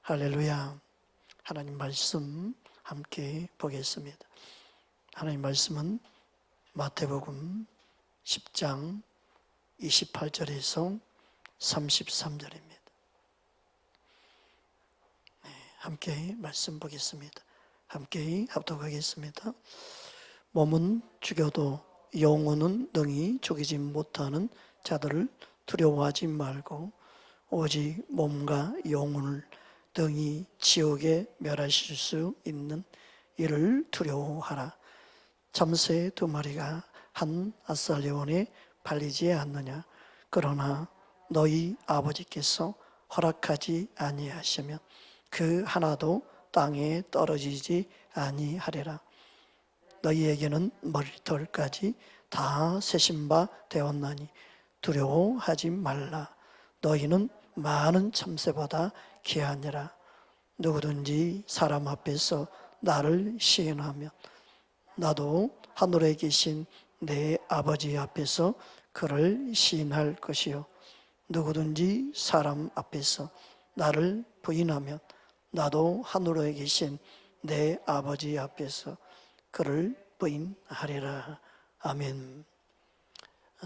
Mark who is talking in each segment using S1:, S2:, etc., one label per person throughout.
S1: 할렐루야. 하나님 말씀 함께 보겠습니다. 하나님 말씀은 마태복음 10장 28절에서 33절입니다. 함께 말씀 보겠습니다. 함께 합독하겠습니다. 몸은 죽여도 영혼은 능히 죽이지 못하는 자들을 두려워하지 말고 오직 몸과 영혼을 등이 지옥에 멸하실 수 있는 이를 두려워하라. 참새 2마리가 한 아살레원에 팔리지 않느냐? 그러나 너희 아버지께서 허락하지 아니하시면 그 하나도 땅에 떨어지지 아니하리라. 너희에게는 머리털까지 다 세신 바 되었나니 두려워하지 말라. 너희는 많은 참새보다 귀하니라. 누구든지 사람 앞에서 나를 시인하면 나도 하늘에 계신 내 아버지 앞에서 그를 시인할 것이요 누구든지 사람 앞에서 나를 부인하면 나도 하늘에 계신 내 아버지 앞에서 그를 부인하리라. 아멘.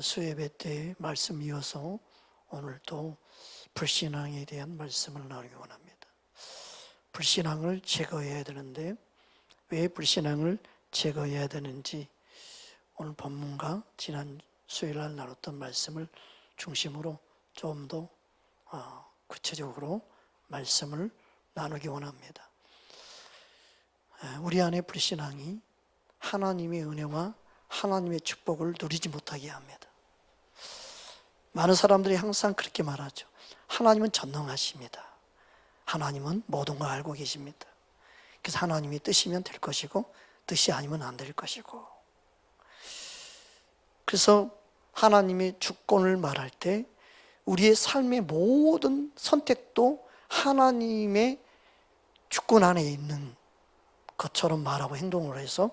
S1: 수예배 때 말씀 이어서 오늘도 불신앙에 대한 말씀을 나누기 원합니다. 불신앙을 제거해야 되는데 왜 불신앙을 제거해야 되는지 오늘 본문과 지난 수요일날 나눴던 말씀을 중심으로 좀 더 구체적으로 말씀을 나누기 원합니다. 우리 안에 불신앙이 하나님의 은혜와 하나님의 축복을 누리지 못하게 합니다. 많은 사람들이 항상 그렇게 말하죠. 하나님은 전능하십니다. 하나님은 모든 걸 알고 계십니다. 그래서 하나님이 뜻이면 될 것이고 뜻이 아니면 안 될 것이고, 그래서 하나님의 주권을 말할 때 우리의 삶의 모든 선택도 하나님의 주권 안에 있는 것처럼 말하고 행동을 해서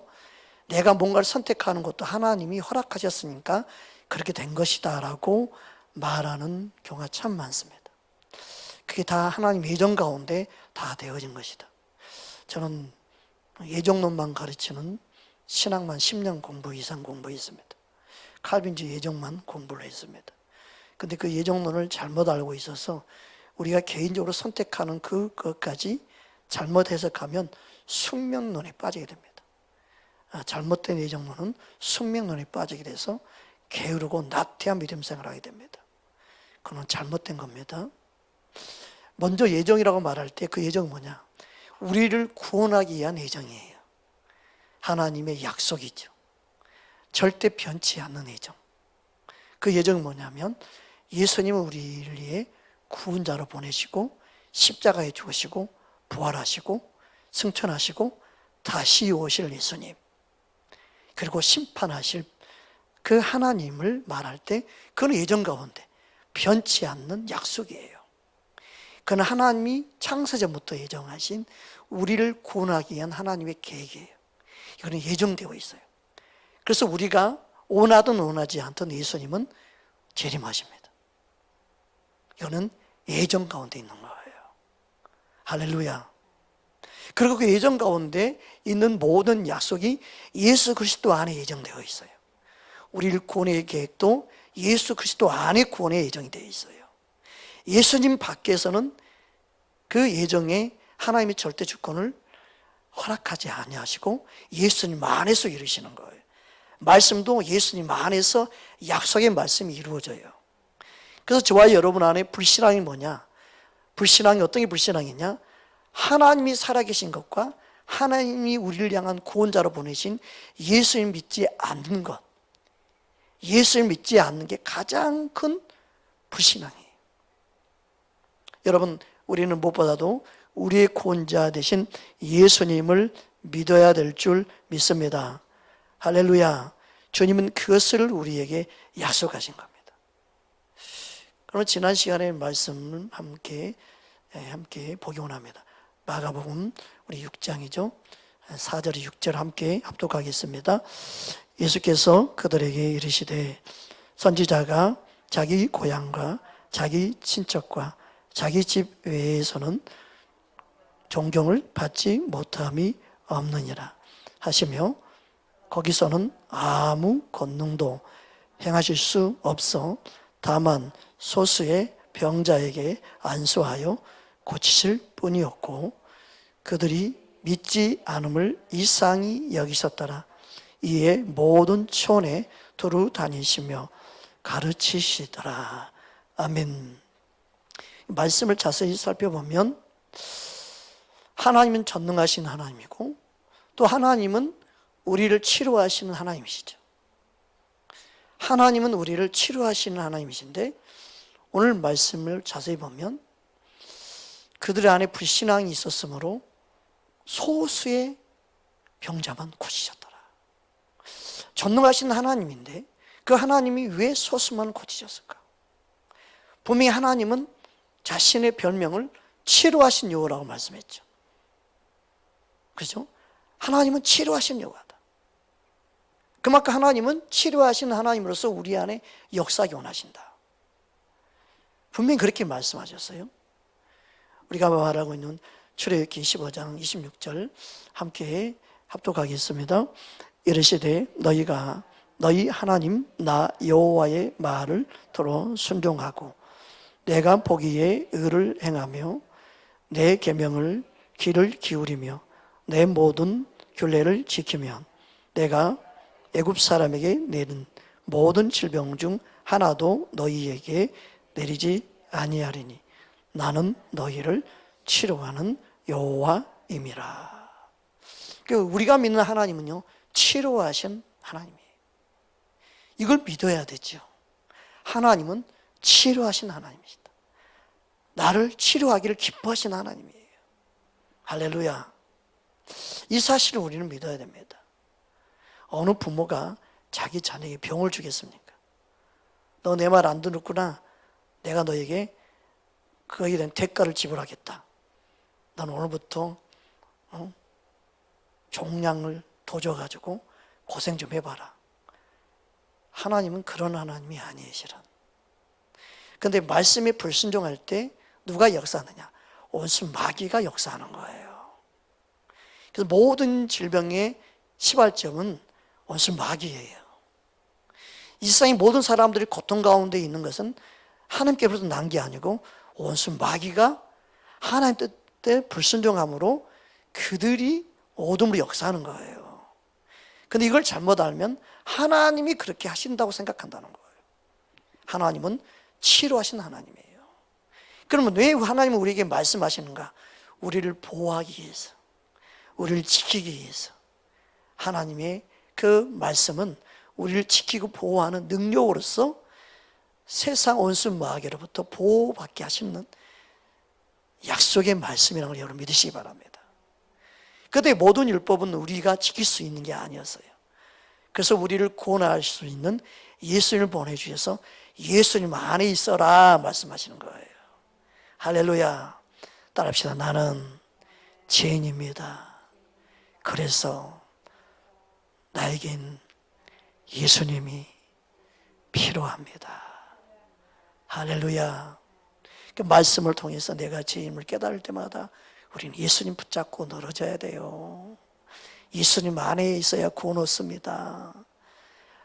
S1: 내가 뭔가를 선택하는 것도 하나님이 허락하셨으니까 그렇게 된 것이다 라고 말하는 경우가 참 많습니다. 그게 다 하나님 예정 가운데 다 되어진 것이다. 저는 예정론만 가르치는 신학만 10년 공부 이상 공부했습니다. 칼빈주의 예정만 공부를 했습니다. 근데 그 예정론을 잘못 알고 있어서 우리가 개인적으로 선택하는 그것까지 잘못 해석하면 숙명론에 빠지게 됩니다. 잘못된 예정론은 숙명론에 빠지게 돼서 게으르고 나태한 믿음 생활을 하게 됩니다. 그건 잘못된 겁니다. 먼저 예정이라고 말할 때 그 예정은 뭐냐? 우리를 구원하기 위한 예정이에요. 하나님의 약속이죠. 절대 변치 않는 예정. 그 예정은 뭐냐면 예수님을 우리를 위해 구원자로 보내시고 십자가에 죽으시고 부활하시고 승천하시고 다시 오실 예수님, 그리고 심판하실 그 하나님을 말할 때 그건 예정 가운데 변치 않는 약속이에요. 그건 하나님이 창세전부터 예정하신 우리를 구원하기 위한 하나님의 계획이에요. 이거는 예정되어 있어요. 그래서 우리가 원하든 원하지 않든 예수님은 재림하십니다. 이거는 예정 가운데 있는 거예요. 할렐루야. 그리고 그 예정 가운데 있는 모든 약속이 예수 그리스도 안에 예정되어 있어요. 우리를 구원의 계획도 예수 그리스도 안에 구원의 예정이 되어 있어요. 예수님 밖에서는 그 예정에 하나님의 절대 주권을 허락하지 아니하시고 예수님 안에서 이루시는 거예요. 말씀도 예수님 안에서 약속의 말씀이 이루어져요. 그래서 저와 여러분 안에 불신앙이 뭐냐? 불신앙이 어떤 게 불신앙이냐? 하나님이 살아계신 것과 하나님이 우리를 향한 구원자로 보내신 예수님 믿지 않는 것, 예수를 믿지 않는 게 가장 큰 불신앙이에요. 여러분, 우리는 무엇보다도 우리의 구원자 되신 예수님을 믿어야 될 줄 믿습니다. 할렐루야. 주님은 그것을 우리에게 약속하신 겁니다. 그럼 지난 시간에 말씀을 함께 보기 원합니다. 마가복음 우리 6장이죠. 4절 6절 함께 합독하겠습니다. 예수께서 그들에게 이르시되 선지자가 자기 고향과 자기 친척과 자기 집 외에서는 존경을 받지 못함이 없느니라 하시며, 거기서는 아무 권능도 행하실 수 없어 다만 소수의 병자에게 안수하여 고치실 뿐이었고, 그들이 믿지 않음을 이상히 여기셨더라. 이에 모든 촌에 두루 다니시며 가르치시더라. 아멘. 말씀을 자세히 살펴보면 하나님은 전능하신 하나님이고, 또 하나님은 우리를 치료하시는 하나님이시죠. 하나님은 우리를 치료하시는 하나님이신데, 오늘 말씀을 자세히 보면 그들 안에 불신앙이 있었으므로 소수의 병자만 고치셨더라. 전능하신 하나님인데 그 하나님이 왜 소수만 고치셨을까? 분명히 하나님은 자신의 별명을 치료하신 여호와라고 말씀했죠. 그렇죠? 하나님은 치료하신 여호와다. 그만큼 하나님은 치료하시는 하나님으로서 우리 안에 역사하기 원하신다. 분명히 그렇게 말씀하셨어요. 우리가 말하고 있는 출애굽기 15장 26절 함께 합독하겠습니다. 이르시되 너희가 너희 하나님 나 여호와의 말을 들어 순종하고 내가 보기에 의를 행하며 내 계명을 귀를 기울이며 내 모든 규례를 지키면 내가 애굽 사람에게 내린 모든 질병 중 하나도 너희에게 내리지 아니하리니 나는 너희를 치료하는 여호와임이라. 우리가 믿는 하나님은요, 치료하신 하나님이에요. 이걸 믿어야 되죠. 하나님은 치료하신 하나님이시다. 나를 치료하기를 기뻐하신 하나님이에요. 할렐루야. 이 사실을 우리는 믿어야 됩니다. 어느 부모가 자기 자녀에게 병을 주겠습니까? 너 내 말 안 듣는구나. 내가 너에게 그에 대한 대가를 지불하겠다. 넌 오늘부터 종량을 도져가지고 고생 좀 해봐라. 하나님은 그런 하나님이 아니에요, 실은. 그런데 말씀에 불순종할 때 누가 역사하느냐? 온순 마귀가 역사하는 거예요. 그래서 모든 질병의 시발점은 온순 마귀예요. 이 세상의 모든 사람들이 고통 가운데 있는 것은 하나님께로부터 난 게 아니고 온순 마귀가 하나님 뜻에 불순종함으로 그들이 어둠으로 역사하는 거예요. 그런데 이걸 잘못 알면 하나님이 그렇게 하신다고 생각한다는 거예요. 하나님은 치료하신 하나님이에요. 그러면 왜 하나님은 우리에게 말씀하시는가? 우리를 보호하기 위해서, 우리를 지키기 위해서. 하나님의 그 말씀은 우리를 지키고 보호하는 능력으로서 세상 온순 마귀로부터 보호받게 하시는 약속의 말씀이라는 걸 여러분 믿으시기 바랍니다. 그때 모든 율법은 우리가 지킬 수 있는 게 아니었어요. 그래서 우리를 구원할 수 있는 예수님을 보내주셔서 예수님 안에 있어라 말씀하시는 거예요. 할렐루야. 따라합시다. 나는 죄인입니다. 그래서 나에겐 예수님이 필요합니다. 할렐루야. 그 말씀을 통해서 내가 죄인을 깨달을 때마다 우리는 예수님 붙잡고 늘어져야 돼요. 예수님 안에 있어야 구원 얻습니다.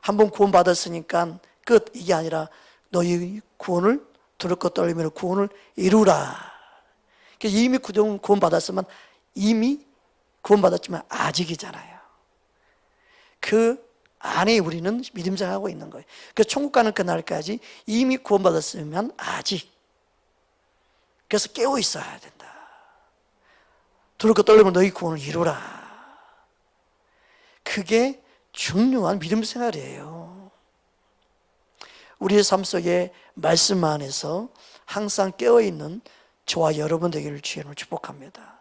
S1: 한번 구원 받았으니까 끝, 이게 아니라 너희 구원을 들을 것 떨리면 구원을 이루라. 이미 구원 받았으면 이미 구원 받았지만 아직이잖아요. 그 안에 우리는 믿음 생활하고 있는 거예요. 그래서 천국 가는 그날까지 이미 구원 받았으면 아직. 그래서 깨어 있어야 된다. 들을 것 떨리면 너희 구원을 이루라. 그게 중요한 믿음 생활이에요. 우리의 삶 속에 말씀 안에서 항상 깨어있는 저와 여러분 되기를 주님을 축복합니다.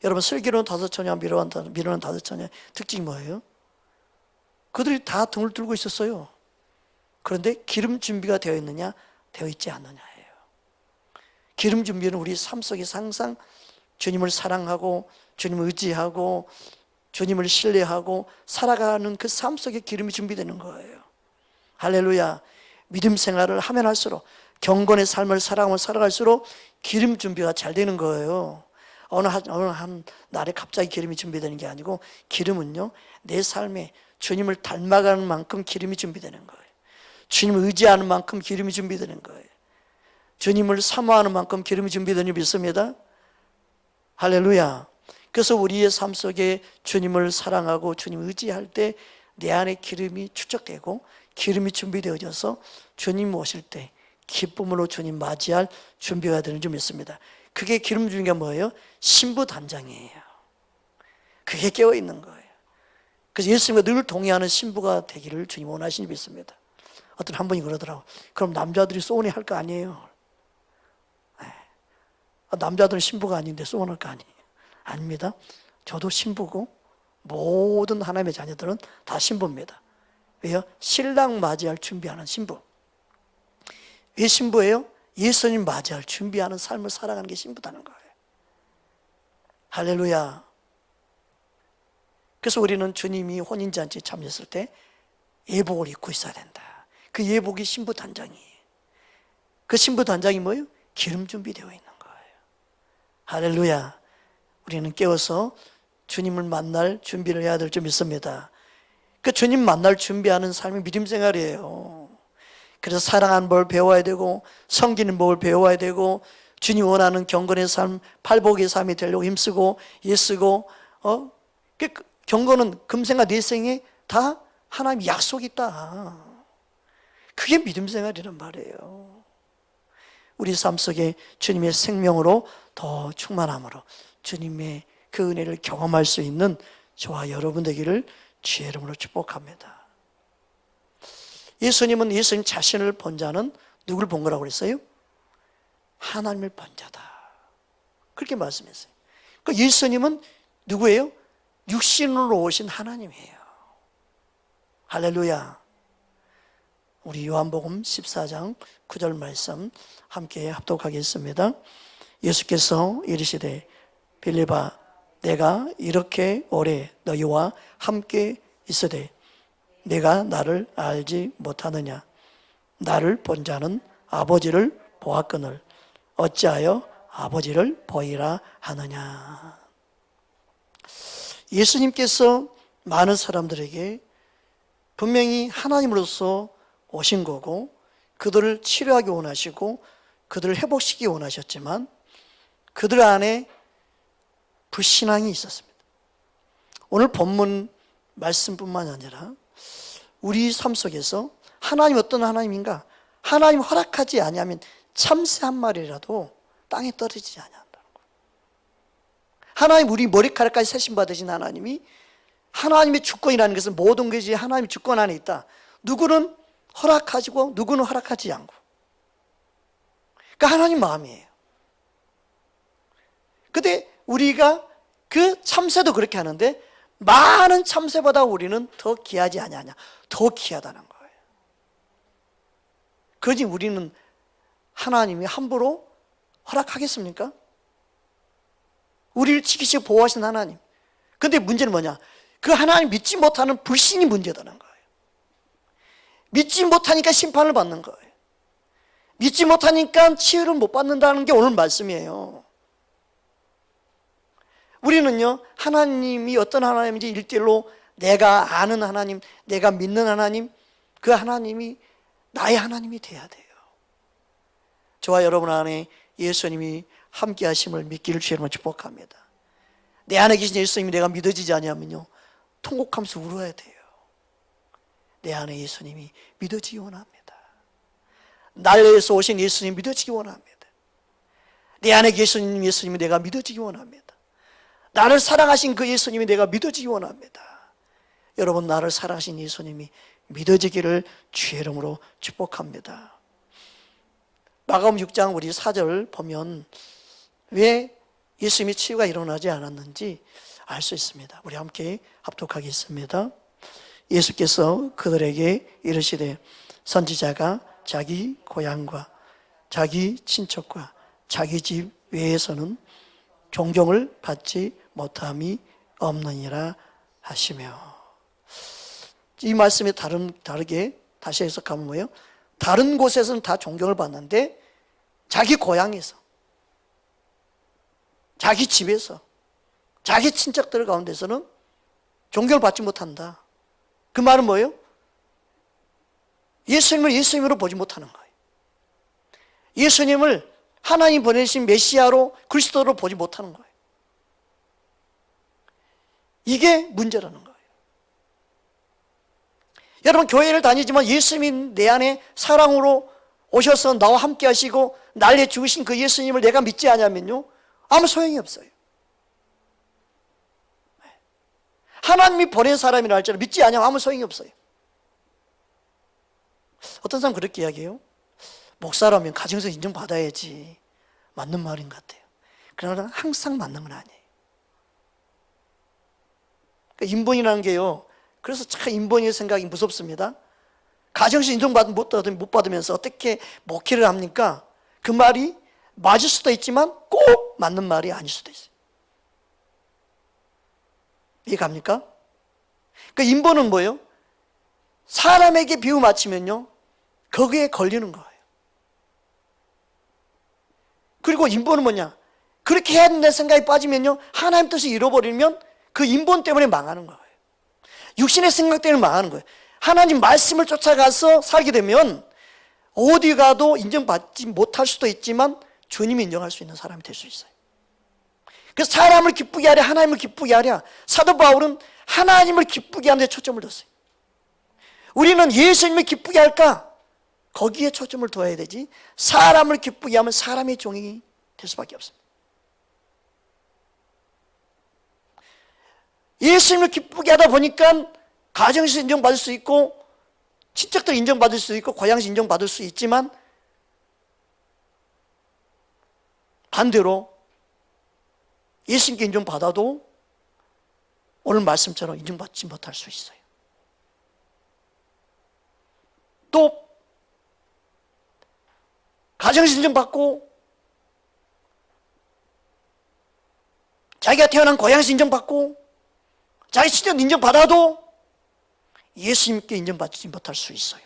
S1: 여러분, 슬기로운 다섯 처녀와 미련한 다섯 처녀의 특징이 뭐예요? 그들이 다 등을 들고 있었어요. 그런데 기름 준비가 되어 있느냐, 되어 있지 않느냐예요. 기름 준비는 우리 삶 속에서 항상 주님을 사랑하고 주님을 의지하고 주님을 신뢰하고 살아가는 그 삶 속에 기름이 준비되는 거예요. 할렐루야. 믿음 생활을 하면 할수록, 경건의 삶을 살아가면 살아갈수록 기름 준비가 잘 되는 거예요. 어느 한 날에 갑자기 기름이 준비되는 게 아니고, 기름은요, 내 삶에 주님을 닮아가는 만큼 기름이 준비되는 거예요. 주님을 의지하는 만큼 기름이 준비되는 거예요. 주님을 사모하는 만큼 기름이 준비되는 줄 믿습니다. 할렐루야. 그래서 우리의 삶 속에 주님을 사랑하고 주님을 의지할 때 내 안에 기름이 축적되고 기름이 준비되어져서 주님 오실 때 기쁨으로 주님 맞이할 준비가 되는 줄 믿습니다. 그게 기름 주는 게 뭐예요? 신부단장이에요. 그게 깨어있는 거예요. 그래서 예수님과 늘 동의하는 신부가 되기를 주님 원하시니 믿습니다. 어떤 한 분이 그러더라고요. 그럼 남자들이 소원이 할 거 아니에요? 남자들은 신부가 아닌데 소원할 거 아니에요? 아닙니다. 저도 신부고 모든 하나님의 자녀들은 다 신부입니다. 왜요? 신랑 맞이할 준비하는 신부. 왜 신부예요? 예수님 맞이할 준비하는 삶을 살아가는 게 신부다는 거예요. 할렐루야. 그래서 우리는 주님이 혼인잔치에 참여했을 때 예복을 입고 있어야 된다. 그 예복이 신부 단장이에요. 그 신부 단장이 뭐예요? 기름 준비되어 있는 거예요. 할렐루야. 우리는 깨어서 주님을 만날 준비를 해야 될 줄 믿습니다. 그 주님 만날 준비하는 삶이 믿음 생활이에요. 그래서 사랑하는 법을 배워야 되고 섬기는 법을 배워야 되고 주님 원하는 경건의 삶, 팔복의 삶이 되려고 힘쓰고 애쓰고 그 경건은 금생과 내생에 다 하나님의 약속이 있다. 그게 믿음 생활이란 말이에요. 우리 삶 속에 주님의 생명으로 더 충만함으로 주님의 그 은혜를 경험할 수 있는 저와 여러분 되기를 주의 이름으로 축복합니다. 예수님은 예수님 자신을 본 자는 누굴 본 거라고 그랬어요? 하나님을 본 자다. 그렇게 말씀했어요. 그 예수님은 누구예요? 육신으로 오신 하나님이에요. 할렐루야. 우리 요한복음 14장 9절 말씀 함께 합독하겠습니다. 예수께서 이르시되 빌립아 내가 이렇게 오래 너희와 함께 있으되 내가 나를 알지 못하느냐? 나를 본 자는 아버지를 보았거늘 어찌하여 아버지를 보이라 하느냐? 예수님께서 많은 사람들에게 분명히 하나님으로서 오신 거고 그들을 치료하기 원하시고 그들을 회복시키기 원하셨지만 그들 안에 불신앙이 있었습니다. 오늘 본문 말씀뿐만 아니라 우리 삶 속에서 하나님 어떤 하나님인가? 하나님 허락하지 아니하면 참새 한 마리라도 땅에 떨어지지 아니한다는 거예요. 하나님 우리 머리카락까지 세심 받으신 하나님이 하나님의 주권이라는 것은 모든 것이 하나님의 주권 안에 있다. 누구는 허락하시고 누구는 허락하지 않고. 그러니까 하나님 마음이에요. 근데 우리가 그 참새도 그렇게 하는데 많은 참새보다 우리는 더 귀하지 아니하냐. 더 귀하다는 거예요. 그러니 우리는 하나님이 함부로 허락하겠습니까? 우리를 지키시고 보호하신 하나님. 근데 문제는 뭐냐? 그 하나님 믿지 못하는 불신이 문제다는 거예요. 믿지 못하니까 심판을 받는 거예요. 믿지 못하니까 치유를 못 받는다는 게 오늘 말씀이에요. 우리는요, 하나님이 어떤 하나님인지 일대일로 내가 아는 하나님, 내가 믿는 하나님, 그 하나님이 나의 하나님이 돼야 돼요. 저와 여러분 안에 예수님이 함께 하심을 믿기를 주님으로 축복합니다. 내 안에 계신 예수님이 내가 믿어지지 않으면요, 통곡하면서 울어야 돼요. 내 안에 예수님이 믿어지기 원합니다. 날에서 오신 예수님이 믿어지기 원합니다. 내 안에 계신 예수님이 내가 믿어지기 원합니다. 나를 사랑하신 그 예수님이 내가 믿어지기 원합니다. 여러분 나를 사랑하신 예수님이 믿어지기를 주의 이름으로 축복합니다. 마가복음 6장 우리 4절 보면 왜 예수님이 치유가 일어나지 않았는지 알 수 있습니다. 우리 함께 합독하겠습니다. 예수께서 그들에게 이르시되 선지자가 자기 고향과 자기 친척과 자기 집 외에서는 존경을 받지 못함이 없느니라 하시며, 이 말씀이 다르게 다시 해석하면 뭐예요? 다른 곳에서는 다 존경을 받는데 자기 고향에서, 자기 집에서, 자기 친척들 가운데서는 존경을 받지 못한다. 그 말은 뭐예요? 예수님을 예수님으로 보지 못하는 거예요. 예수님을 하나님 보내신 메시아로, 그리스도로 보지 못하는 거예요. 이게 문제라는 거예요. 여러분, 교회를 다니지만 예수님이 내 안에 사랑으로 오셔서 나와 함께 하시고 날 위해 죽으신 그 예수님을 내가 믿지 않으면요, 아무 소용이 없어요. 하나님이 보낸 사람이라 할지라도 믿지 않으면 아무 소용이 없어요. 어떤 사람 그렇게 이야기해요. 목사라면 가정에서 인정받아야지. 맞는 말인 것 같아요. 그러나 항상 맞는 건 아니에요. 그러니까 인본이라는 게요, 그래서 참 인본의 생각이 무섭습니다. 가정에서 인정받으면 못 받으면서 어떻게 목회를 합니까? 그 말이 맞을 수도 있지만 꼭 맞는 말이 아닐 수도 있어요. 이해갑니까? 그 인본은 뭐예요? 사람에게 비유 맞추면요, 거기에 걸리는 거예요. 그리고 인본은 뭐냐? 그렇게 해야 된다는 생각이 빠지면요, 하나님 뜻을 잃어버리면 그 인본 때문에 망하는 거예요. 육신의 생각 때문에 망하는 거예요. 하나님 말씀을 쫓아가서 살게 되면 어디 가도 인정받지 못할 수도 있지만 주님이 인정할 수 있는 사람이 될 수 있어요. 그래서 사람을 기쁘게 하랴 하나님을 기쁘게 하랴, 사도 바울은 하나님을 기쁘게 하는 데 초점을 뒀어요. 우리는 예수님을 기쁘게 할까? 거기에 초점을 둬야 되지, 사람을 기쁘게 하면 사람의 종이 될 수밖에 없습니다. 예수님을 기쁘게 하다 보니까 가정에서 인정받을 수 있고 친척들 인정받을 수 있고 고향에서 인정받을 수 있지만, 반대로 예수님께 인정받아도 오늘 말씀처럼 인정받지 못할 수 있어요. 또 가정에서 인정받고 자기가 태어난 고향에서 인정받고 자기 친척 인정받아도 예수님께 인정받지 못할 수 있어요.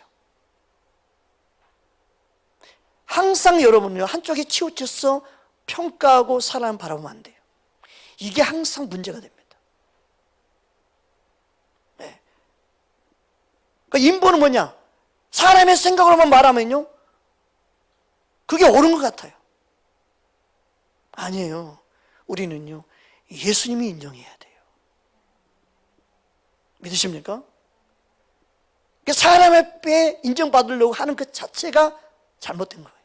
S1: 항상 여러분은요, 한쪽에 치우쳐서 평가하고 사람 바라보면 안 돼요. 이게 항상 문제가 됩니다. 네. 그러니까 인본은 뭐냐? 사람의 생각으로만 말하면요, 그게 옳은 것 같아요. 아니에요. 우리는요, 예수님이 인정해야 돼요. 믿으십니까? 사람 앞에 인정받으려고 하는 그 자체가 잘못된 거예요.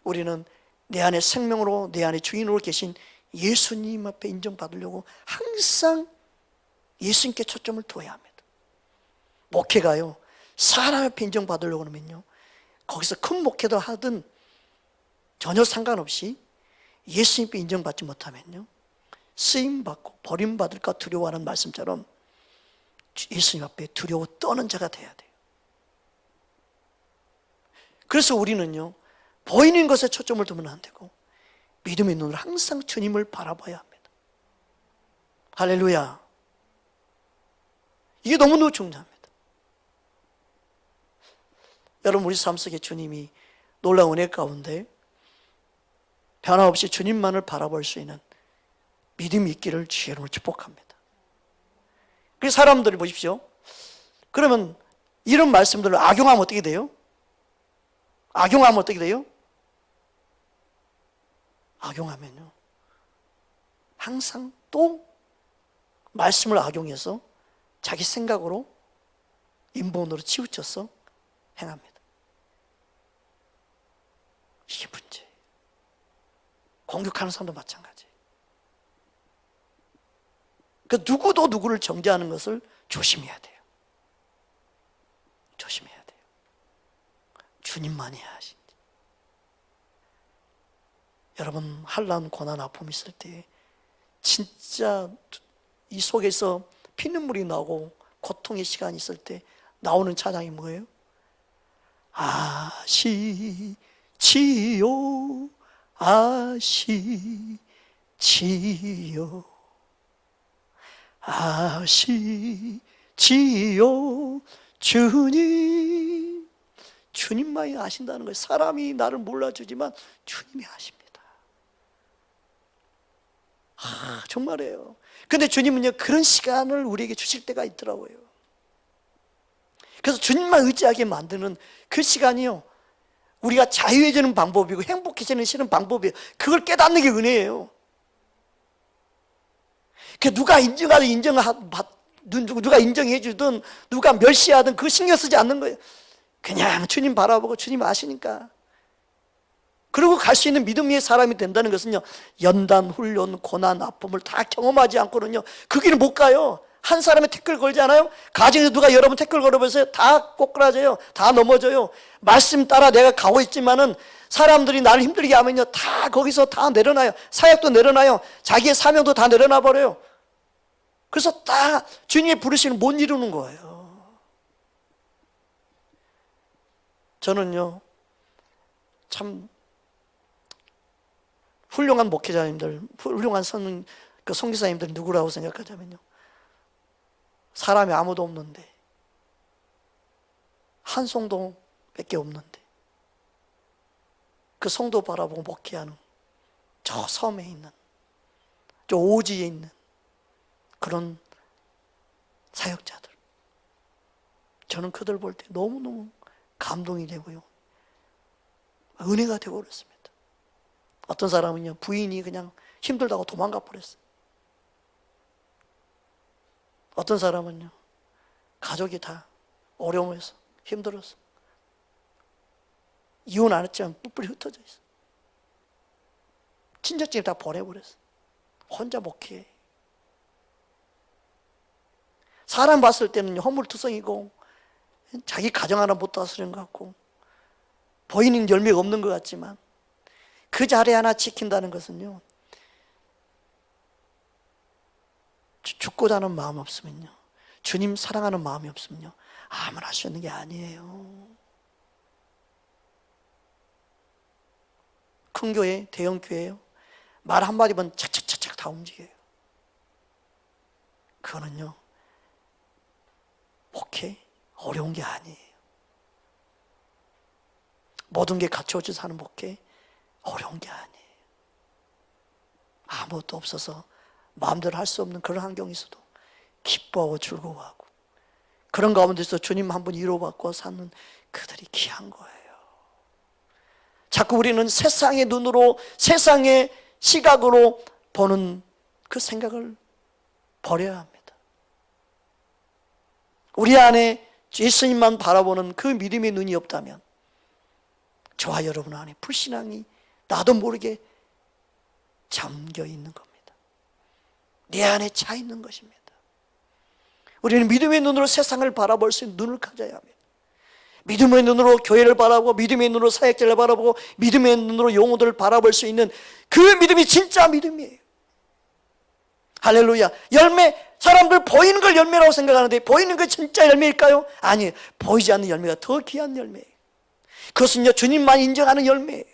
S1: 우리는 내 안에 생명으로, 내 안에 주인으로 계신 예수님 앞에 인정받으려고 항상 예수님께 초점을 둬야 합니다. 목회가요, 사람 앞에 인정받으려고 하면요, 거기서 큰 목회도 하든 전혀 상관없이 예수님께 인정받지 못하면요, 쓰임받고 버림받을까 두려워하는 말씀처럼 예수님 앞에 두려워 떠는 자가 돼야 돼요. 그래서 우리는요, 보이는 것에 초점을 두면 안 되고 믿음의 눈으로 항상 주님을 바라봐야 합니다. 할렐루야. 이게 너무너무 중요합니다. 여러분, 우리 삶 속에 주님이 놀라운 은혜 가운데 변함없이 주님만을 바라볼 수 있는 믿음이 있기를 주의 이름으로 축복합니다. 그래서 사람들이 보십시오. 그러면 이런 말씀들을 악용하면 어떻게 돼요? 악용하면 어떻게 돼요? 악용하면요, 항상 또 말씀을 악용해서 자기 생각으로 인본으로 치우쳐서 행합니다. 이게 문제예요. 공격하는 사람도 마찬가지예요. 그 누구도 누구를 정죄하는 것을 조심해야 돼요. 조심해야 돼요. 주님만이 하시지. 여러분, 환난, 고난, 아픔이 있을 때 진짜 이 속에서 피눈물이 나고 고통의 시간이 있을 때 나오는 찬양이 뭐예요? 아시지요, 아시지요, 아시지요, 주님. 주님만이 아신다는 거예요. 사람이 나를 몰라주지만 주님이 아십니다. 정말이에요. 근데 주님은요, 그런 시간을 우리에게 주실 때가 있더라고요. 그래서 주님만 의지하게 만드는 그 시간이요, 우리가 자유해지는 방법이고 행복해지는 방법이에요. 그걸 깨닫는 게 은혜예요. 누가 누가 인정해주든 누가 멸시하든 그 신경 쓰지 않는 거예요. 그냥 주님 바라보고 주님 아시니까. 그리고 갈 수 있는 믿음의 사람이 된다는 것은요, 연단, 훈련, 고난, 아픔을 다 경험하지 않고는요, 그 길을 못 가요. 한 사람의 태클 걸지 않아요? 가정에서 누가 여러분 태클 걸어보세요. 다 꼬꾸라져요. 다 넘어져요. 말씀 따라 내가 가고 있지만은 사람들이 나를 힘들게 하면요, 다 거기서 다 내려놔요. 사역도 내려놔요. 자기의 사명도 다 내려놔 버려요. 그래서 다 주님의 부르심을 못 이루는 거예요. 저는요, 참 훌륭한 목회자님들, 훌륭한 선교사님들 누구라고 생각하자면요, 사람이 아무도 없는데, 한 성도밖에 없는데, 그 성도 바라보고 목회하는 저 섬에 있는, 저 오지에 있는 그런 사역자들, 저는 그들 볼 때 너무너무 감동이 되고요, 은혜가 되고 그랬습니다. 어떤 사람은요, 부인이 그냥 힘들다고 도망가 버렸어요. 어떤 사람은요, 가족이 다 어려움에서 힘들어서 이혼 안 했지만 뿔뿔이 흩어져 있어. 친척집이 다 보내버렸어. 혼자 목회해. 사람 봤을 때는 허물투성이고 자기 가정 하나 못 다스리는 것 같고 보이는 열매가 없는 것 같지만, 그 자리 하나 지킨다는 것은요, 죽고자 하는 마음 없으면요, 주님 사랑하는 마음이 없으면요, 아무나 할 수 있는 게 아니에요. 큰 교회, 대형 교회요, 말 한마디면 착착착착 다 움직여요. 그거는요, 목회 어려운 게 아니에요. 모든 게 갖춰져서 하는 목회 어려운 게 아니에요. 아무것도 없어서 마음대로 할 수 없는 그런 환경이 있어도 기뻐하고 즐거워하고, 그런 가운데서 주님 한 분 위로받고 사는 그들이 귀한 거예요. 자꾸 우리는 세상의 눈으로, 세상의 시각으로 보는 그 생각을 버려야 합니다. 우리 안에 예수님만 바라보는 그 믿음의 눈이 없다면 저와 여러분 안에 불신앙이 나도 모르게 잠겨 있는 겁니다. 내 안에 차 있는 것입니다. 우리는 믿음의 눈으로 세상을 바라볼 수 있는 눈을 가져야 합니다. 믿음의 눈으로 교회를 바라보고, 믿음의 눈으로 사역자를 바라보고, 믿음의 눈으로 영혼들을 바라볼 수 있는 그 믿음이 진짜 믿음이에요. 할렐루야. 열매, 사람들 보이는 걸 열매라고 생각하는데 보이는 게 진짜 열매일까요? 아니에요. 보이지 않는 열매가 더 귀한 열매예요. 그것은요, 주님만 인정하는 열매예요.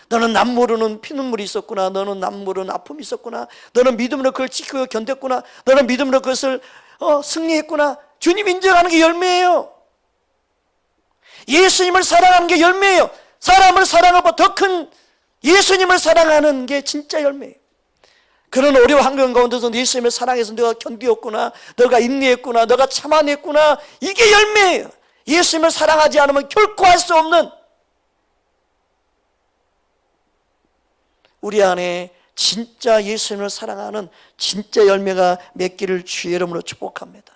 S1: 너는 남 모르는 피눈물이 있었구나. 너는 남 모르는 아픔이 있었구나. 너는 믿음으로 그걸 지키고 견뎠구나. 너는 믿음으로 그것을 승리했구나. 주님 인정하는 게 열매예요. 예수님을 사랑하는 게 열매예요. 사람을 사랑하고 더 큰 예수님을 사랑하는 게 진짜 열매예요. 그런 어려운 환경 가운데서 예수님을 사랑해서 너가 견디었구나, 너가 인내했구나, 너가 참아냈구나, 이게 열매예요. 예수님을 사랑하지 않으면 결코 할 수 없는, 우리 안에 진짜 예수님을 사랑하는 진짜 열매가 맺기를 주의 이름으로 축복합니다.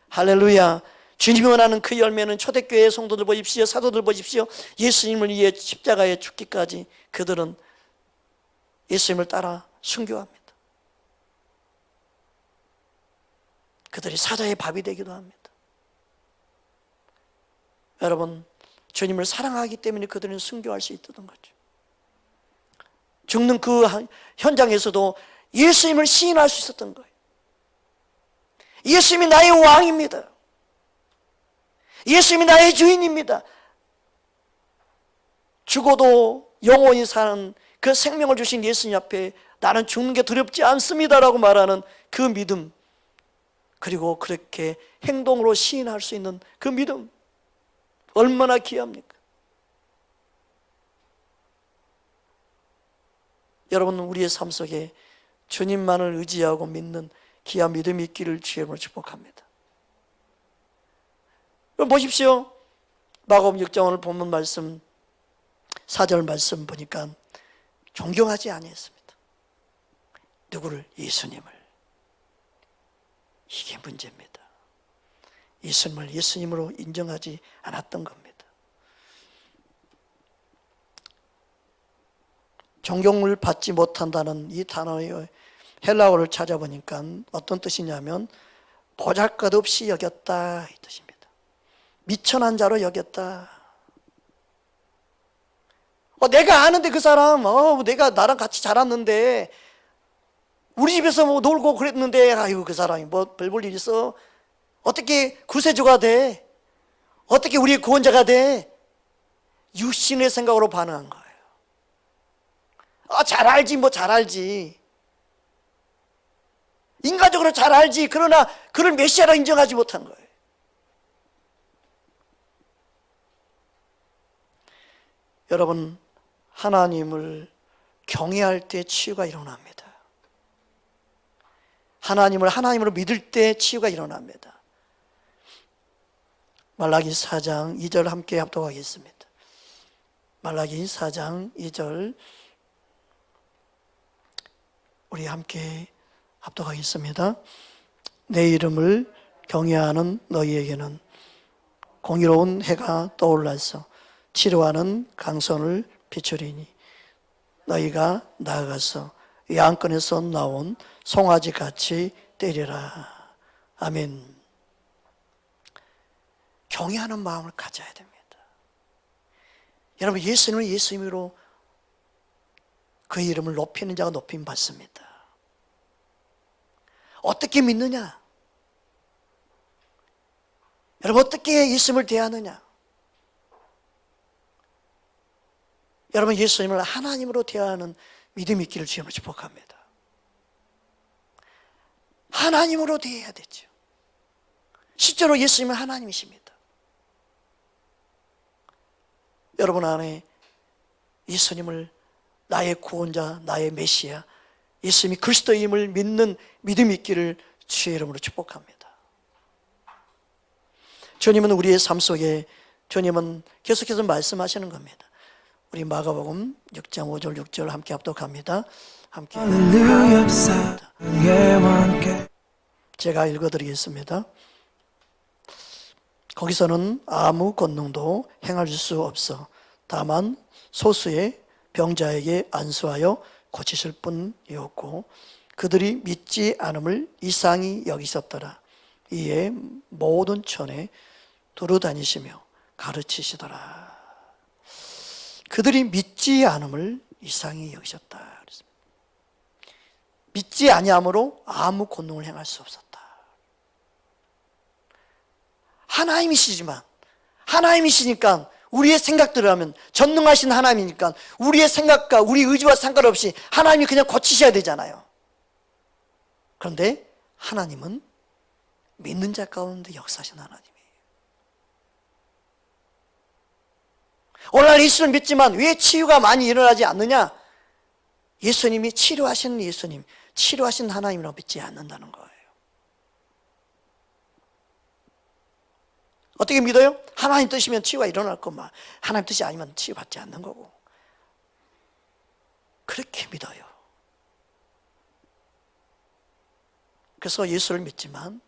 S1: 할렐루야. 주님이 원하는 그 열매는 초대교회 성도들 보십시오, 사도들 보십시오. 예수님을 위해 십자가에 죽기까지 그들은 예수님을 따라 순교합니다. 그들이 사자의 밥이 되기도 합니다. 여러분, 주님을 사랑하기 때문에 그들은 순교할 수 있었던 거죠. 죽는 그 현장에서도 예수님을 시인할 수 있었던 거예요. 예수님이 나의 왕입니다. 예수님이 나의 주인입니다. 죽어도 영원히 사는 그 생명을 주신 예수님 앞에 나는 죽는 게 두렵지 않습니다라고 말하는 그 믿음, 그리고 그렇게 행동으로 시인할 수 있는 그 믿음, 얼마나 귀합니까? 여러분, 우리의 삶 속에 주님만을 의지하고 믿는 귀한 믿음이 있기를 주의 이름으로 축복합니다. 그럼 보십시오. 마가복음 6장 오늘 본문 말씀 4절 말씀 보니까 존경하지 아니했습니다. 누구를? 예수님을. 이게 문제입니다. 예수님을 예수님으로 인정하지 않았던 겁니다. 존경을 받지 못한다는 이 단어의 헬라어를 찾아보니까 어떤 뜻이냐면 보잘것없이 여겼다 이 뜻입니다. 미천한 자로 여겼다. 내가 아는데 그 사람, 내가 나랑 같이 자랐는데 우리 집에서 뭐 놀고 그랬는데 아이고 그 사람이 뭐 별 볼 일 있어? 어떻게 구세주가 돼? 어떻게 우리의 구원자가 돼? 육신의 생각으로 반응한 거예요. 잘 알지 뭐 잘 알지. 인간적으로 잘 알지. 그러나 그를 메시아로 인정하지 못한 거예요. 여러분, 하나님을 경외할 때 치유가 일어납니다. 하나님을 하나님으로 믿을 때 치유가 일어납니다. 말라기 4장 2절 함께 합독하겠습니다. 말라기 4장 2절 우리 함께 합독하겠습니다. 내 이름을 경외하는 너희에게는 공의로운 해가 떠올라서 치료하는 강선을 비추리니 너희가 나아가서 양권에서 나온 송아지같이 때리라. 아멘. 경외하는 마음을 가져야 됩니다. 여러분, 예수님을 예수님으로 그의 이름을 높이는 자가 높임 받습니다. 어떻게 믿느냐? 여러분, 어떻게 예수님을 대하느냐? 여러분, 예수님을 하나님으로 대하는 믿음이 있기를 주님으로 축복합니다. 하나님으로 대해야 되죠. 실제로 예수님은 하나님이십니다. 여러분 안에 예수님을 나의 구원자, 나의 메시아, 예수님이 그리스도임을 믿는 믿음이 있기를 주의 이름으로 축복합니다. 주님은 우리의 삶 속에 주님은 계속해서 말씀하시는 겁니다. 우리 마가복음 6장 5절 6절 함께 합독합니다. 함께 제가 읽어드리겠습니다. 거기서는 아무 권능도 행할 수 없어 다만 소수의 병자에게 안수하여 고치실 뿐이었고 그들이 믿지 않음을 이상히 여기셨더라. 이에 모든 촌에 두루 다니시며 가르치시더라. 그들이 믿지 않음을 이상히 여기셨다. 믿지 아니함으로 아무 권능을 행할 수 없었다. 하나님이시지만 하나님이시니까 우리의 생각대로 하면 전능하신 하나님이니까 우리의 생각과 우리 의지와 상관없이 하나님이 그냥 고치셔야 되잖아요. 그런데 하나님은 믿는 자 가운데 역사하신 하나님이에요. 오늘날 예수를 믿지만 왜 치유가 많이 일어나지 않느냐? 예수님이 치료하시는 예수님, 치료하신 하나님이라고 믿지 않는다는 거예요. 어떻게 믿어요? 하나님 뜻이면 치유가 일어날 것만, 하나님 뜻이 아니면 치유받지 않는 거고. 그렇게 믿어요. 그래서 예수를 믿지만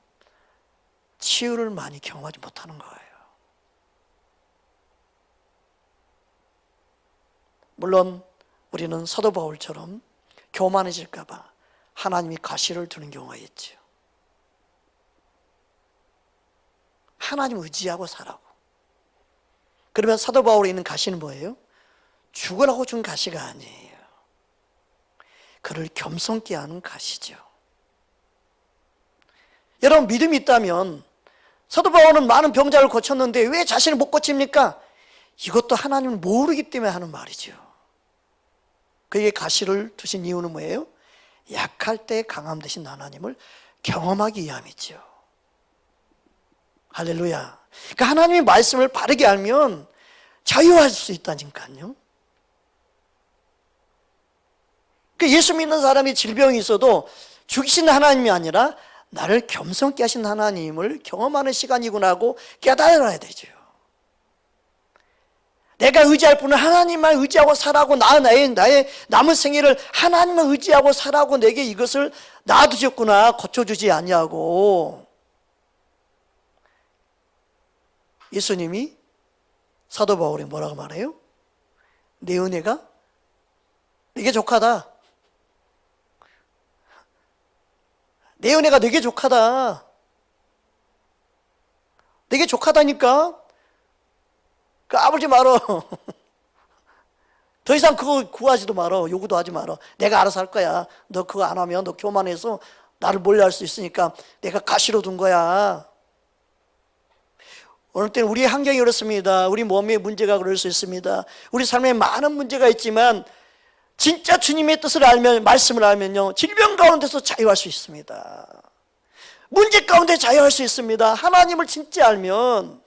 S1: 치유를 많이 경험하지 못하는 거예요. 물론 우리는 사도 바울처럼 교만해질까 봐 하나님이 가시를 두는 경우가 있죠. 하나님 의지하고 살라고. 그러면 사도 바울에 있는 가시는 뭐예요? 죽으라고 준 가시가 아니에요. 그를 겸손케 하는 가시죠. 여러분, 믿음이 있다면 사도 바울은 많은 병자를 고쳤는데 왜 자신을 못 고칩니까? 이것도 하나님을 모르기 때문에 하는 말이죠. 그에게 가시를 두신 이유는 뭐예요? 약할 때 강함 되신 하나님을 경험하기 위함이죠. 할렐루야. 그러니까 하나님의 말씀을 바르게 알면 자유할 수 있다니까요. 그 예수 믿는 사람이 질병이 있어도 죽이신 하나님이 아니라 나를 겸손케 하신 하나님을 경험하는 시간이구나 하고 깨달아야 되죠. 내가 의지할 분은 하나님만 의지하고 살아고 나의 남은 생애를 하나님만 의지하고 살아고 내게 이것을 놔두셨구나, 고쳐주지 아니하고. 예수님이 사도 바울이 뭐라고 말해요? 내 은혜가 내게 족하다. 내 은혜가 내게 족하다. 내게 족하다니까. 까불지 말어. 더 이상 그거 구하지도 말어. 요구도 하지 말어. 내가 알아서 할 거야. 너 그거 안 하면 너 교만해서 나를 몰려할 수 있으니까 내가 가시로 둔 거야. 어느 때는 우리의 환경이 그렇습니다. 우리 몸에 문제가 그럴 수 있습니다. 우리 삶에 많은 문제가 있지만 진짜 주님의 뜻을 알면, 말씀을 알면요, 질병 가운데서 자유할 수 있습니다. 문제 가운데 자유할 수 있습니다. 하나님을 진짜 알면.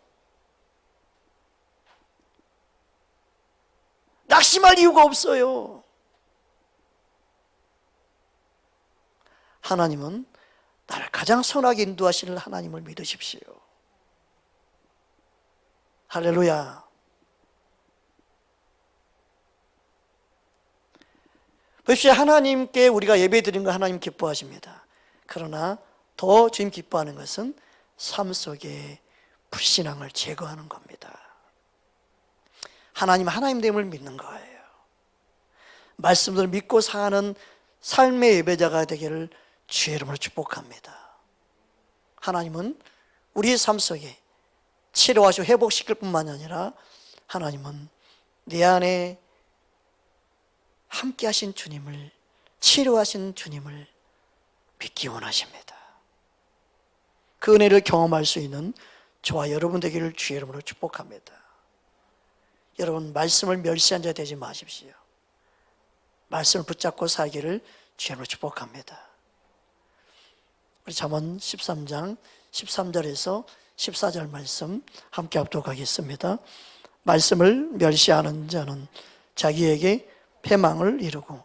S1: 낙심할 이유가 없어요. 하나님은 나를 가장 선하게 인도하시는 하나님을 믿으십시오. 할렐루야. 보십시오. 하나님께 우리가 예배드린 거 하나님 기뻐하십니다. 그러나 더 주님 기뻐하는 것은 삶 속에 불신앙을 제거하는 겁니다. 하나님됨을 믿는 거예요. 말씀을 믿고 사는 삶의 예배자가 되기를 주의 이름으로 축복합니다. 하나님은 우리의 삶 속에 치료하시고 회복시킬 뿐만 아니라 하나님은 내 안에 함께 하신 주님을, 치료하신 주님을 믿기 원하십니다. 그 은혜를 경험할 수 있는 저와 여러분 되기를 주의 이름으로 축복합니다. 여러분, 말씀을 멸시한 자 되지 마십시오. 말씀을 붙잡고 살기를 주의 이름으로 축복합니다. 우리 잠언 13장 13절에서 14절 말씀 함께 합독 하겠습니다. 말씀을 멸시하는 자는 자기에게 패망을 이루고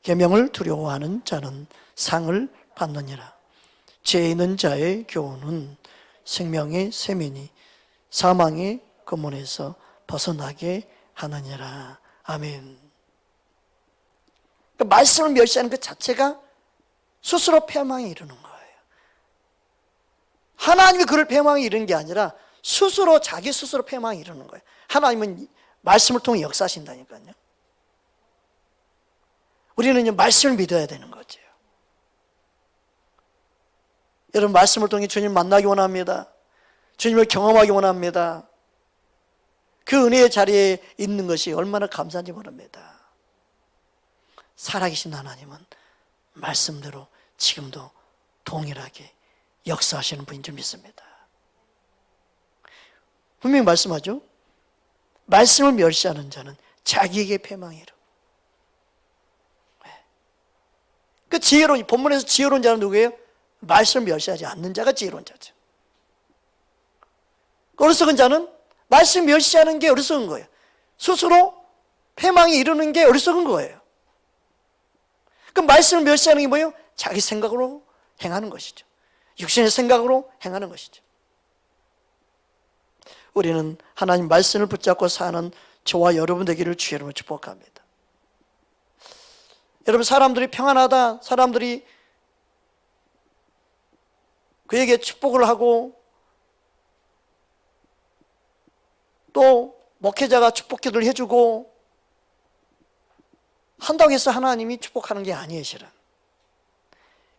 S1: 계명을 두려워하는 자는 상을 받느니라. 죄 있는 자의 교훈은 생명의 쇠면이 사망의 검문에서 벗어나게 하느니라. 아멘. 그러니까 말씀을 멸시하는 그 자체가 스스로 패망에 이르는 거예요. 하나님이 그를 패망에 이르는 게 아니라 자기 스스로 패망에 이르는 거예요. 하나님은 말씀을 통해 역사하신다니까요. 우리는 말씀을 믿어야 되는 거죠. 여러분, 말씀을 통해 주님 만나기 원합니다. 주님을 경험하기 원합니다. 그 은혜의 자리에 있는 것이 얼마나 감사한지 모릅니다. 살아계신 하나님은 말씀대로 지금도 동일하게 역사하시는 분인 줄 믿습니다. 분명히 말씀하죠. 말씀을 멸시하는 자는 자기에게 패망이라. 그 지혜로운, 본문에서 지혜로운 자는 누구예요? 말씀을 멸시하지 않는 자가 지혜로운 자죠. 어리석은 자는 말씀 멸시하는 게 어리석은 거예요. 스스로 패망에 이르는 게 어리석은 거예요. 그 말씀을 멸시하는 게 뭐예요? 자기 생각으로 행하는 것이죠. 육신의 생각으로 행하는 것이죠. 우리는 하나님 말씀을 붙잡고 사는 저와 여러분 되기를 주의 이름으로 축복합니다. 여러분, 사람들이 평안하다, 사람들이 그에게 축복을 하고 또 목회자가 축복기도를 해주고 한다고 해서 하나님이 축복하는 게 아니에요. 실은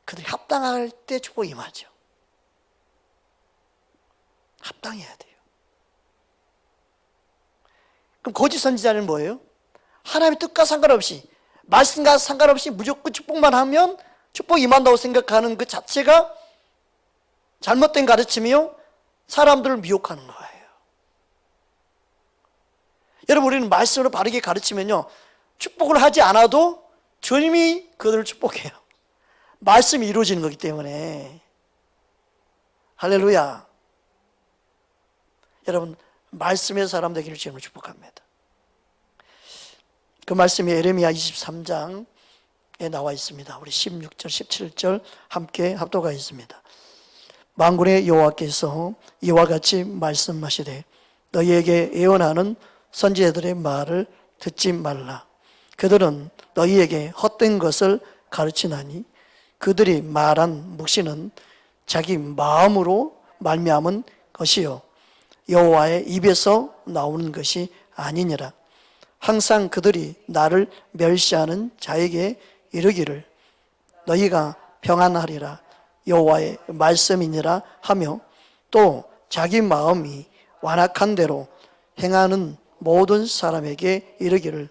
S1: 그들이 합당할 때 축복이 임하죠. 합당해야 돼요. 그럼 거짓 선지자는 뭐예요? 하나님의 뜻과 상관없이, 말씀과 상관없이 무조건 축복만 하면 축복이 임한다고 생각하는 그 자체가 잘못된 가르침이요, 사람들을 미혹하는 거예요. 여러분, 우리는 말씀으로 바르게 가르치면요, 축복을 하지 않아도 주님이 그들을 축복해요. 말씀이 이루어지는 거기 때문에. 할렐루야. 여러분, 말씀의 사람 되기를 주님을 축복합니다. 그 말씀이 에레미야 23장 나와 있습니다. 우리 16절, 17절 함께 합독하겠습니다. 만군의 여호와께서 이와 같이 말씀하시되 너희에게 예언하는 선지자들의 말을 듣지 말라. 그들은 너희에게 헛된 것을 가르치나니 그들이 말한 묵시는 자기 마음으로 말미암은 것이요 여호와의 입에서 나오는 것이 아니니라. 항상 그들이 나를 멸시하는 자에게 이르기를 너희가 평안하리라 여호와의 말씀이니라 하며 또 자기 마음이 완악한 대로 행하는 모든 사람에게 이르기를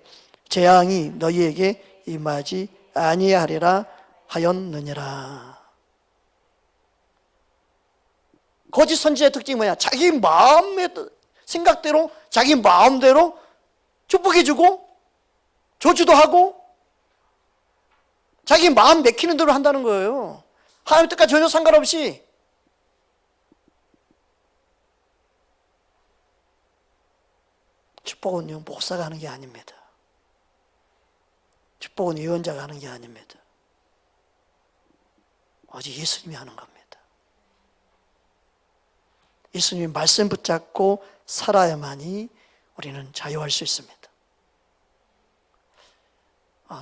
S1: 재앙이 너희에게 임하지 아니하리라 하였느니라. 거짓 선지자의 특징이 뭐냐? 자기 마음의 생각대로 자기 마음대로 축복해주고 저주도 하고 자기 마음 맥히는 대로 한다는 거예요. 하나님 뜻과 전혀 상관없이. 축복은요 목사가 하는 게 아닙니다. 축복은 예언자가 하는 게 아닙니다. 오직 예수님이 하는 겁니다. 예수님이 말씀 붙잡고 살아야만이 우리는 자유할 수 있습니다.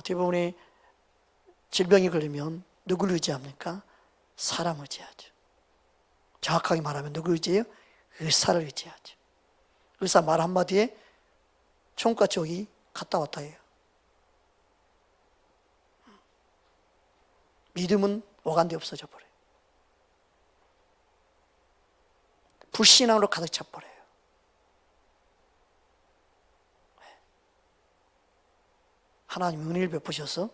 S1: 대부분이 질병이 걸리면 누구를 의지합니까? 사람 의지하죠. 정확하게 말하면 누구 의지해요? 의사를 의지하죠. 의사 말 한마디에 총과 쪽이 갔다 왔다 해요. 믿음은 오간데 없어져 버려요. 불신앙으로 가득 차버려요. 하나님 은혜를 베푸셔서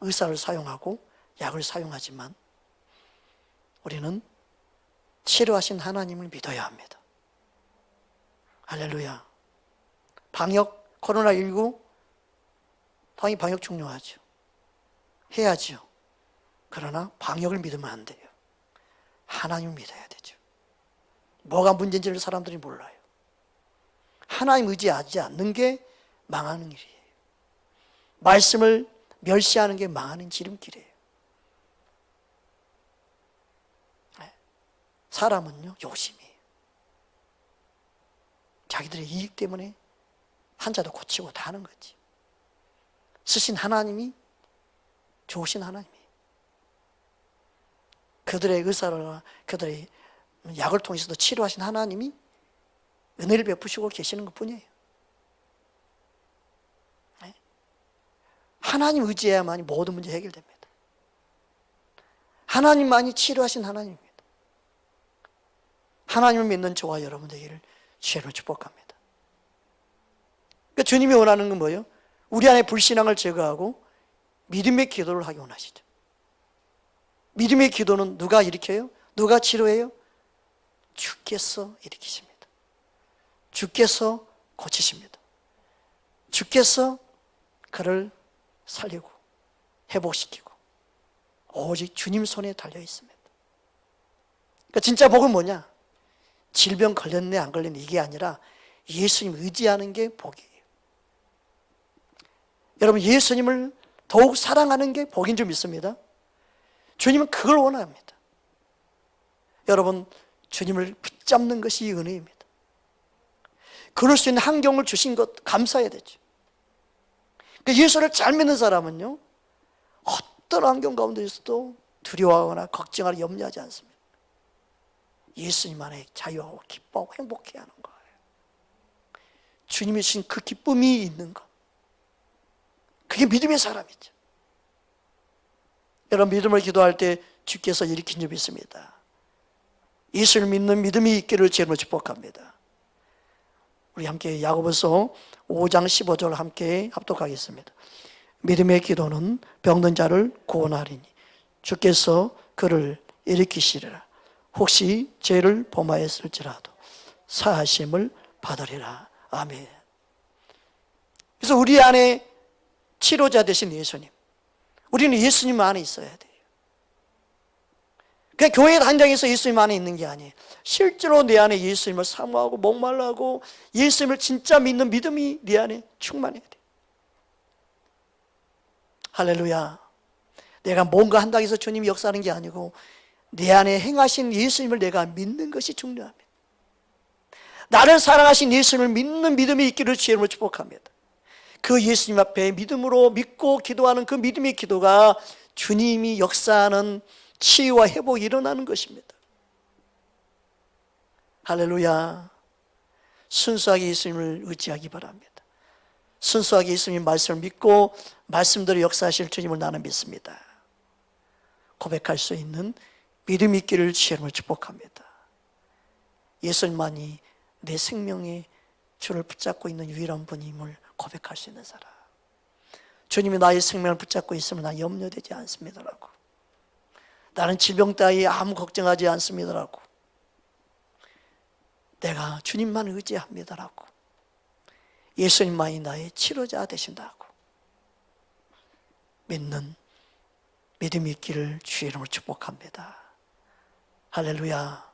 S1: 의사를 사용하고 약을 사용하지만 우리는 치료하신 하나님을 믿어야 합니다. 할렐루야. 방역, 코로나19 당연히 방역 중요하죠. 해야죠. 그러나 방역을 믿으면 안 돼요. 하나님을 믿어야 되죠. 뭐가 문제인지를 사람들이 몰라요. 하나님 의지하지 않는 게 망하는 일이에요. 말씀을 멸시하는 게 망하는 지름길이에요. 사람은요 욕심이에요. 자기들의 이익 때문에 환자도 고치고 다 하는 거지. 쓰신 하나님이 좋으신 하나님이에요. 그들의 의사를 그들의 약을 통해서도 치료하신 하나님이 은혜를 베푸시고 계시는 것뿐이에요. 하나님 의지해야만이 모든 문제 해결됩니다. 하나님만이 치료하신 하나님입니다. 하나님을 믿는 저와 여러분 되기를 주의로 축복합니다. 그러니까 주님이 원하는 건 뭐예요? 우리 안에 불신앙을 제거하고 믿음의 기도를 하기 원하시죠. 믿음의 기도는 누가 일으켜요? 누가 치료해요? 주께서 일으키십니다. 주께서 고치십니다. 주께서 그를 살리고 회복시키고 오직 주님 손에 달려 있습니다. 그러니까 진짜 복은 뭐냐? 질병 걸렸네 안 걸렸네 이게 아니라 예수님 의지하는 게 복이에요. 여러분 예수님을 더욱 사랑하는 게 복인 줄 믿습니다. 주님은 그걸 원합니다. 여러분 주님을 붙잡는 것이 은혜입니다. 그럴 수 있는 환경을 주신 것 감사해야 되죠. 예수를 잘 믿는 사람은요 어떤 환경 가운데서도 두려워하거나 걱정하거나 염려하지 않습니다. 예수님 안에 자유하고 기뻐하고 행복해 하는 거예요. 주님이 주신 그 기쁨이 있는 것, 그게 믿음의 사람이죠. 여러분 믿음을 기도할 때 주께서 일으킨 점이 있습니다. 예수를 믿는 믿음이 있기를 주님으로 축복합니다. 우리 함께 야고보서 5장 15절 함께 합독하겠습니다. 믿음의 기도는 병든 자를 구원하리니 주께서 그를 일으키시리라. 혹시 죄를 범하였을지라도 사하심을 받으리라. 아멘. 그래서 우리 안에 치료자 되신 예수님, 우리는 예수님 안에 있어야 돼요. 그냥 교회 단장에서 예수님 안에 있는 게 아니에요. 실제로 내 안에 예수님을 사모하고 목말라하고 예수님을 진짜 믿는 믿음이 내 안에 충만해야 돼요. 할렐루야. 내가 뭔가 한다고 해서 주님이 역사하는 게 아니고 내 안에 행하신 예수님을 내가 믿는 것이 중요합니다. 나를 사랑하신 예수님을 믿는 믿음이 있기를 주의 이름으로 축복합니다. 그 예수님 앞에 믿음으로 믿고 기도하는 그 믿음의 기도가 주님이 역사하는 치유와 회복이 일어나는 것입니다. 할렐루야. 순수하게 예수님을 의지하기 바랍니다. 순수하게 예수님 말씀을 믿고 말씀대로 역사하실 주님을 나는 믿습니다. 고백할 수 있는 믿음이 있기를 주의 이름으로 축복합니다. 예수님만이 내 생명의 줄을 붙잡고 있는 유일한 분임을 고백할 수 있는 사람. 주님이 나의 생명을 붙잡고 있으면 나 염려되지 않습니다라고. 나는 질병 따위 아무 걱정하지 않습니다라고. 내가 주님만 의지합니다라고. 예수님만이 나의 치료자 되신다고 믿는 믿음이 있기를 주의 이름으로 축복합니다. 할렐루야.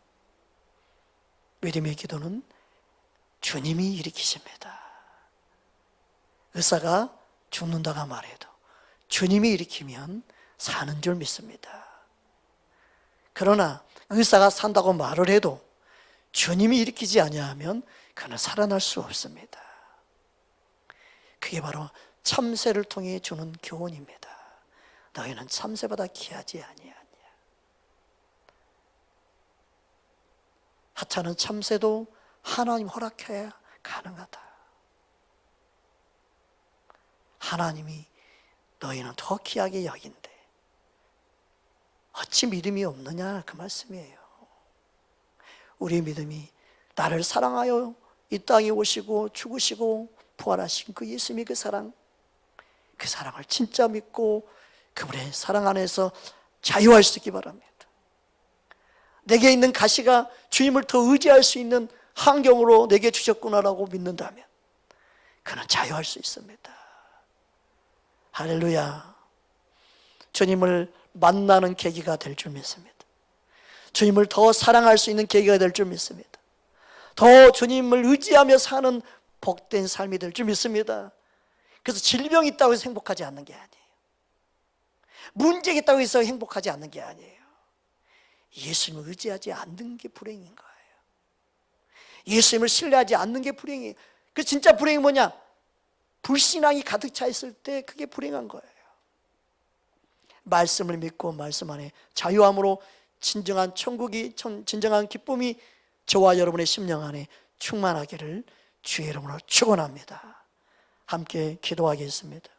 S1: 믿음의 기도는 주님이 일으키십니다. 의사가 죽는다가 말해도 주님이 일으키면 사는 줄 믿습니다. 그러나 의사가 산다고 말을 해도 주님이 일으키지 아니하면 그는 살아날 수 없습니다. 그게 바로 참새를 통해 주는 교훈입니다. 너희는 참새보다 귀하지 아니하냐. 하찮은 참새도 하나님 허락해야 가능하다. 하나님이 너희는 더 귀하게 여긴대. 어찌 믿음이 없느냐 그 말씀이에요. 우리의 믿음이 나를 사랑하여 이 땅에 오시고 죽으시고 부활하신 그 예수님의 그 사랑을 진짜 믿고 그분의 사랑 안에서 자유할 수 있기 바랍니다. 내게 있는 가시가 주님을 더 의지할 수 있는 환경으로 내게 주셨구나라고 믿는다면 그는 자유할 수 있습니다. 할렐루야. 주님을 만나는 계기가 될 줄 믿습니다. 주님을 더 사랑할 수 있는 계기가 될 줄 믿습니다. 더 주님을 의지하며 사는 복된 삶이 될 줄 믿습니다. 그래서 질병이 있다고 해서 행복하지 않는 게 아니에요. 문제가 있다고 해서 행복하지 않는 게 아니에요. 예수님을 의지하지 않는 게 불행인 거예요. 예수님을 신뢰하지 않는 게 불행이에요. 그 진짜 불행이 뭐냐? 불신앙이 가득 차 있을 때 그게 불행한 거예요. 말씀을 믿고 말씀 안에 자유함으로 진정한 천국이, 진정한 기쁨이 저와 여러분의 심령 안에 충만하기를 주의 이름으로 축원합니다. 함께 기도하겠습니다.